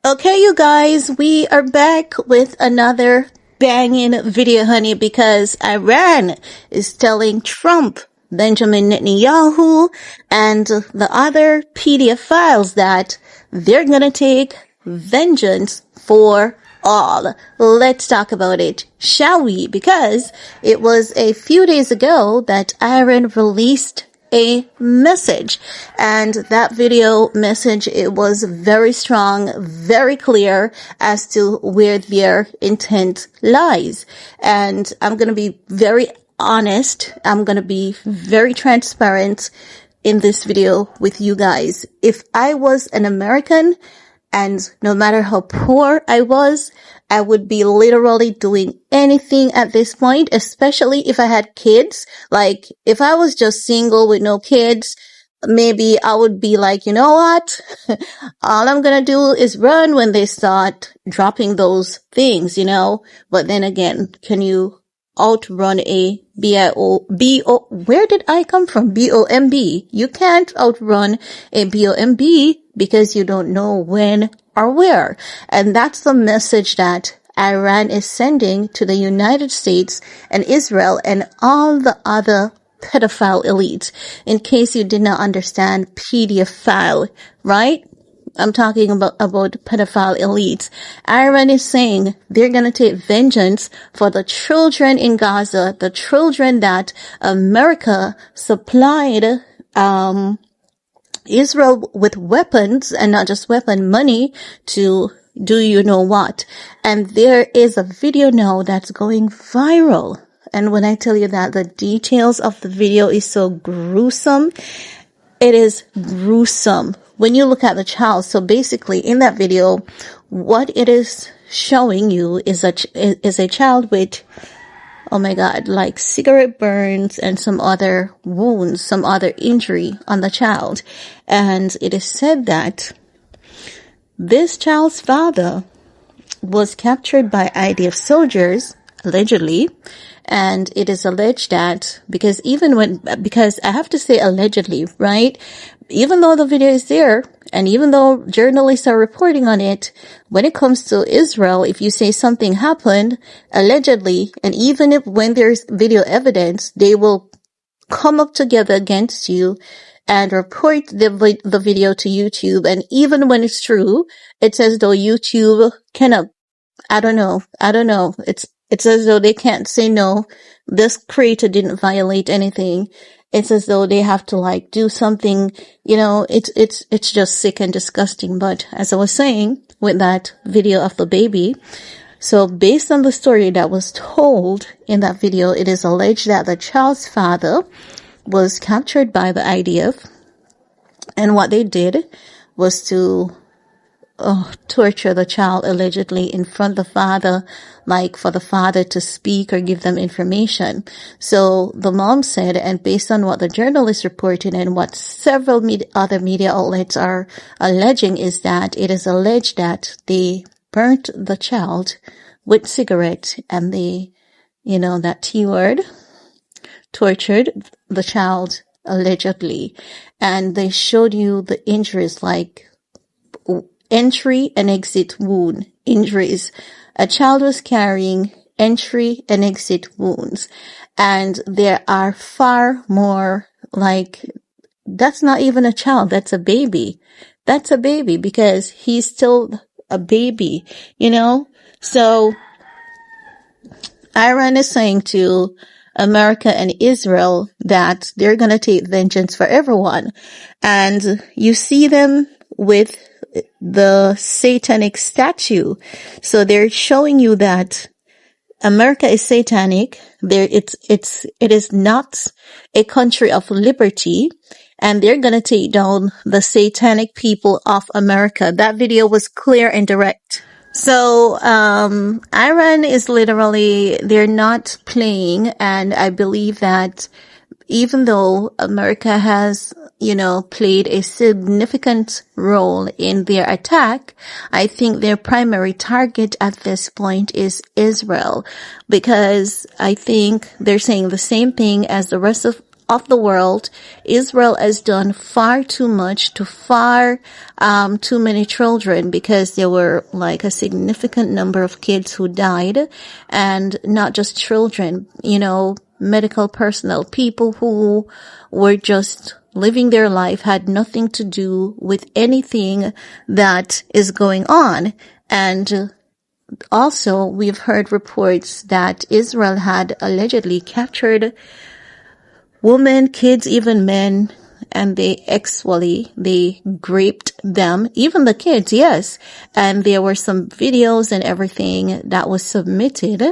Okay, you guys, we are back with another banging video, honey, because Iran is telling Trump, Benjamin Netanyahu, and the other pedophiles that they're gonna take vengeance for all. Let's talk about it, shall we? Because it was a few days ago that Iran released a message, and that video message, it was very strong, very clear as to where their intent lies. And I'm going to be very honest. I'm going to be very transparent in this video with you guys. If I was an American, and no matter how poor I was, I would be literally doing anything at this point, especially if I had kids. Like, if I was just single with no kids, maybe I would be like, you know what? All I'm gonna do is run when they start dropping those things, you know? But then again, can you outrun a where did I come from? B-O-M-B. You can't outrun a B-O-M-B because you don't know when or where. And that's the message that Iran is sending to the United States and Israel and all the other pedophile elites. In case you did not understand pedophile, right? I'm talking about pedophile elites. Iran is saying they're going to take vengeance for the children in Gaza, the children that America supplied Israel with weapons, and not just money to do you know what. And there is a video now that's going viral. And when I tell you that the details of the video is so gruesome, it is gruesome. When you look at the child, so basically in that video, what it is showing you is a child with, oh my God, like cigarette burns and some other wounds, some other injury on the child. And it is said that this child's father was captured by IDF soldiers, allegedly. And it is alleged that, because I have to say allegedly, right? Even though the video is there, and even though journalists are reporting on it, when it comes to Israel, if you say something happened, allegedly, and even if when there's video evidence, they will come up together against you and report the video to YouTube. And even when it's true, it's as though YouTube cannot, I don't know. It's as though they can't say no, this creator didn't violate anything. It's as though they have to like do something, you know, it's just sick and disgusting. But as I was saying with that video of the baby, so based on the story that was told in that video, it is alleged that the child's father was captured by the IDF. And what they did was to torture the child allegedly in front of the father, like for the father to speak or give them information. So the mom said, and based on what the journalist reported and what several other media outlets are alleging, is that it is alleged that they burnt the child with cigarette and they, you know, that T word, tortured the child allegedly. And they showed you the injuries, like entry and exit wound injuries. A child was carrying entry and exit wounds. And there are far more, like, that's not even a child. That's a baby. That's a baby because he's still a baby, you know? So Iran is saying to America and Israel that they're going to take vengeance for everyone. And you see them with the satanic statue. So they're showing you that America is satanic. It is not a country of liberty, and they're going to take down the satanic people of America. That video was clear and direct. So, Iran is literally, they're not playing, and I believe that even though America has, you know, played a significant role in their attack, I think their primary target at this point is Israel, because I think they're saying the same thing as the rest of of the world, Israel has done far too much to too many children, because there were like a significant number of kids who died, and not just children, medical personnel, people who were just living their life, had nothing to do with anything that is going on. And also, we've heard reports that Israel had allegedly captured women, kids, even men, and they raped them, even the kids, yes. And there were some videos and everything that was submitted,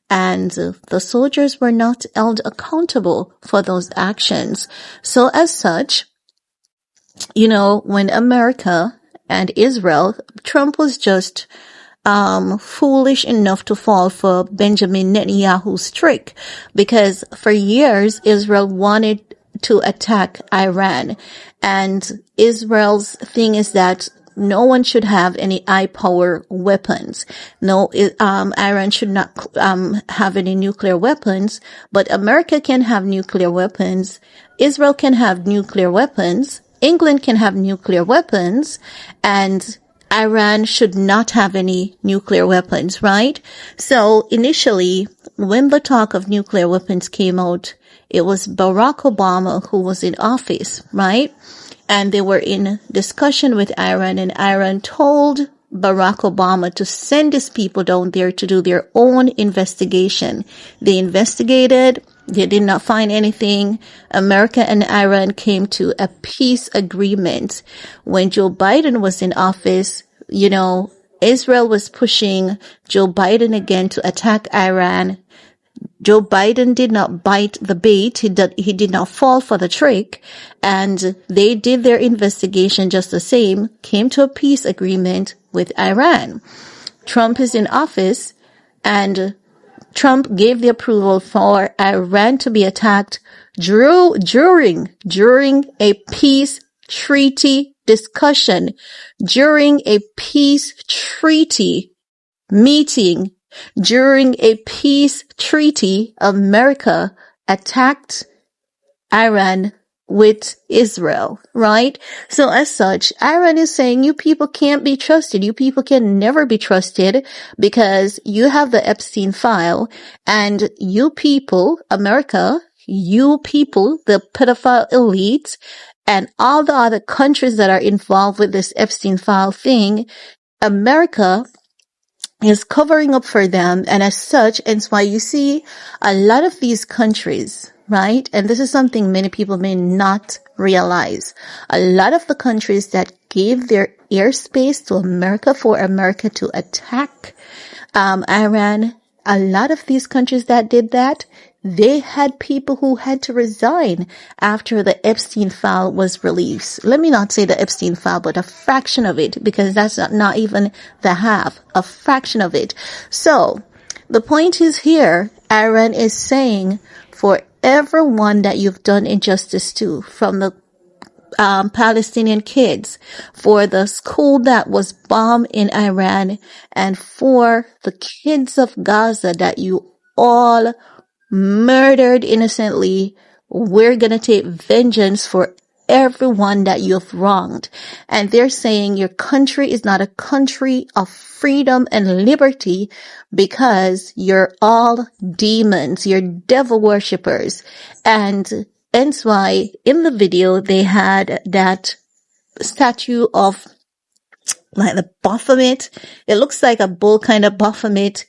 and the soldiers were not held accountable for those actions. So as such, when America and Israel, Trump was just foolish enough to fall for Benjamin Netanyahu's trick, because for years Israel wanted to attack Iran, and Israel's thing is that no one should have any high power weapons. No, Iran should not have any nuclear weapons, but America can have nuclear weapons. Israel can have nuclear weapons. England can have nuclear weapons, and Iran should not have any nuclear weapons, right? So initially, when the talk of nuclear weapons came out, it was Barack Obama who was in office, right? And they were in discussion with Iran, and Iran told Barack Obama to send his people down there to do their own investigation. They investigated. They did not find anything. America and Iran came to a peace agreement. When Joe Biden was in office, Israel was pushing Joe Biden again to attack Iran. Joe Biden did not bite the bait. He did not fall for the trick. And they did their investigation just the same, came to a peace agreement with Iran. Trump is in office, and Trump gave the approval for Iran to be attacked during a peace treaty discussion, during a peace treaty meeting, during a peace treaty. America attacked Iran with Israel, right? So as such, Iran is saying you people can't be trusted. You people can never be trusted, because you have the Epstein file, and you people, America, you people, the pedophile elite, and all the other countries that are involved with this Epstein file thing, America is covering up for them. And as such, it's why you see a lot of these countries, right? And this is something many people may not realize. A lot of the countries that gave their airspace to America for America to attack Iran, a lot of these countries that did that, they had people who had to resign after the Epstein file was released. Let me not say the Epstein file, but a fraction of it, because that's not even the half, a fraction of it. So the point is here, Iran is saying, for everyone that you've done injustice to, from the Palestinian kids, for the school that was bombed in Iran, and for the kids of Gaza that you all murdered innocently, we're gonna take vengeance for everyone that you've wronged. And they're saying your country is not a country of freedom and liberty, because you're all demons, you're devil worshippers. And hence why in the video they had that statue of like the Baphomet. It looks like a bull kind of Baphomet,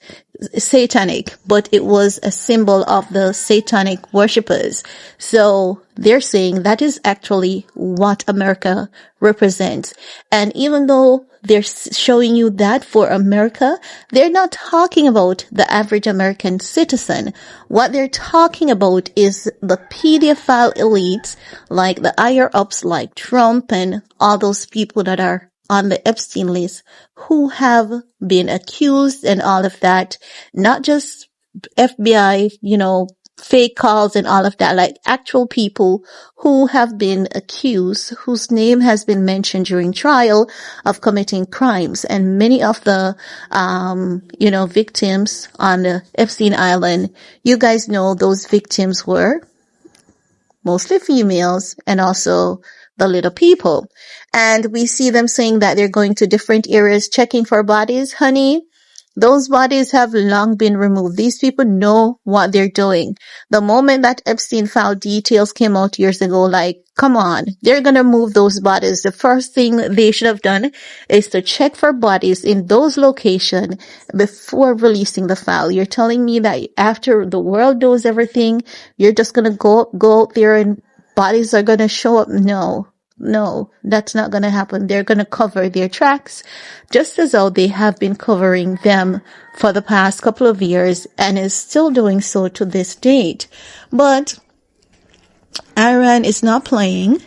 satanic, but it was a symbol of the satanic worshippers. So they're saying that is actually what America represents. And even though they're showing you that for America, they're not talking about the average American citizen. What they're talking about is the pedophile elites, like the higher ups like Trump and all those people that are on the Epstein list, who have been accused and all of that. Not just FBI, fake calls and all of that, like actual people who have been accused, whose name has been mentioned during trial of committing crimes. And many of the, victims on the Epstein Island, you guys know those victims were mostly females, and also the little people. And we see them saying that they're going to different areas checking for bodies. Honey, those bodies have long been removed. These people know what they're doing. The moment that Epstein file details came out years ago, like, come on, they're gonna move those bodies. The first thing they should have done is to check for bodies in those locations before releasing the file. You're telling me that after the world knows everything, you're just gonna go out there and bodies are gonna show up? No, that's not going to happen. They're going to cover their tracks just as though they have been covering them for the past couple of years and is still doing so to this date. But Iran is not playing.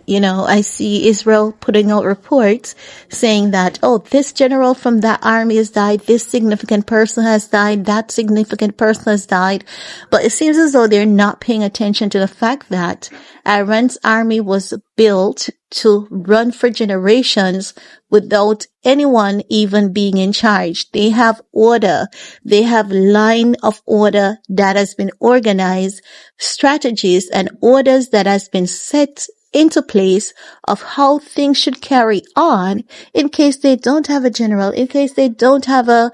You know, I see Israel putting out reports saying that, oh, this general from that army has died, this significant person has died, that significant person has died. But it seems as though they're not paying attention to the fact that Iran's army was built to run for generations without anyone even being in charge. They have order. They have line of order that has been organized, strategies and orders that has been set into place of how things should carry on in case they don't have a general, in case they don't have a,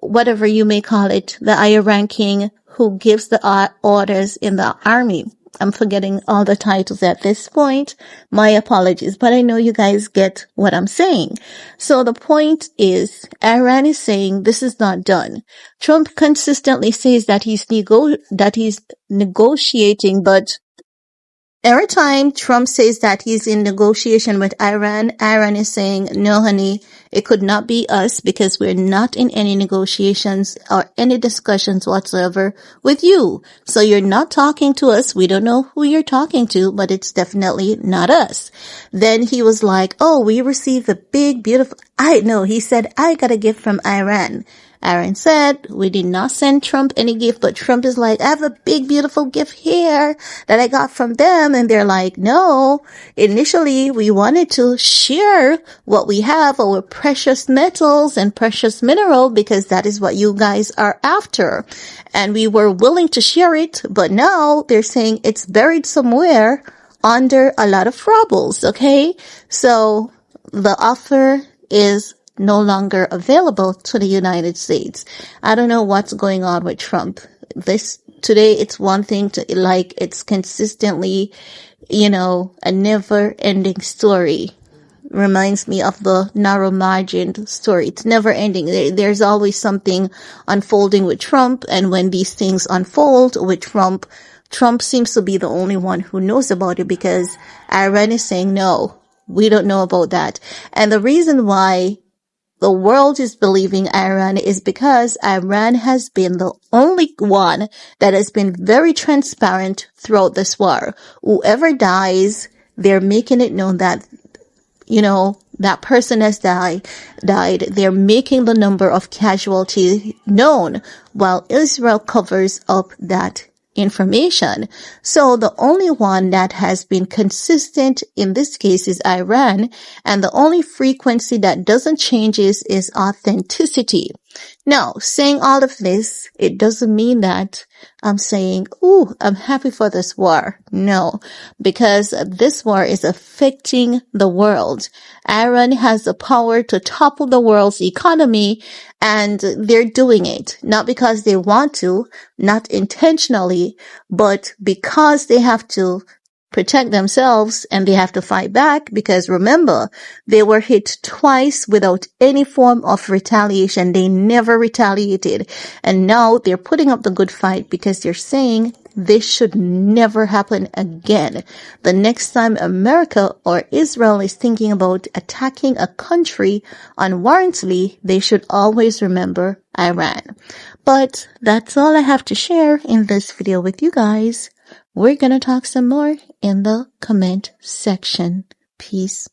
whatever you may call it, the higher ranking who gives the orders in the army. I'm forgetting all the titles at this point. My apologies, but I know you guys get what I'm saying. So the point is, Iran is saying this is not done. Trump consistently says that he's negotiating, but every time Trump says that he's in negotiation with Iran, Iran is saying, no, honey, it could not be us because we're not in any negotiations or any discussions whatsoever with you. So you're not talking to us. We don't know who you're talking to, but it's definitely not us. Then he was like, oh, we received a big, beautiful, he said, I got a gift from Iran. Iran said, we did not send Trump any gift, but Trump is like, I have a big, beautiful gift here that I got from them. And they're like, no, initially we wanted to share what we have, our precious metals and precious mineral, because that is what you guys are after. And we were willing to share it, but now they're saying it's buried somewhere under a lot of rubbles. Okay. So the offer is no longer available to the United States. I don't know what's going on with Trump. Today it's one thing to like, it's consistently, a never ending story. Reminds me of the narrow margin story. It's never ending. There's always something unfolding with Trump. And when these things unfold with Trump seems to be the only one who knows about it because Iran is saying, no, we don't know about that. And the reason why the world is believing Iran is because Iran has been the only one that has been very transparent throughout this war. Whoever dies, they're making it known that, that person has died. They're making the number of casualties known while Israel covers up that information. So the only one that has been consistent in this case is Iran, and the only frequency that doesn't change is authenticity. Now, saying all of this, it doesn't mean that I'm saying, ooh, I'm happy for this war. No, because this war is affecting the world. Iran has the power to topple the world's economy, and they're doing it. Not because they want to, not intentionally, but because they have to protect themselves and they have to fight back because remember, they were hit twice without any form of retaliation. They never retaliated. And now they're putting up the good fight because they're saying this should never happen again. The next time America or Israel is thinking about attacking a country unwarrantedly, they should always remember Iran. But that's all I have to share in this video with you guys. We're going to talk some more in the comment section. Peace.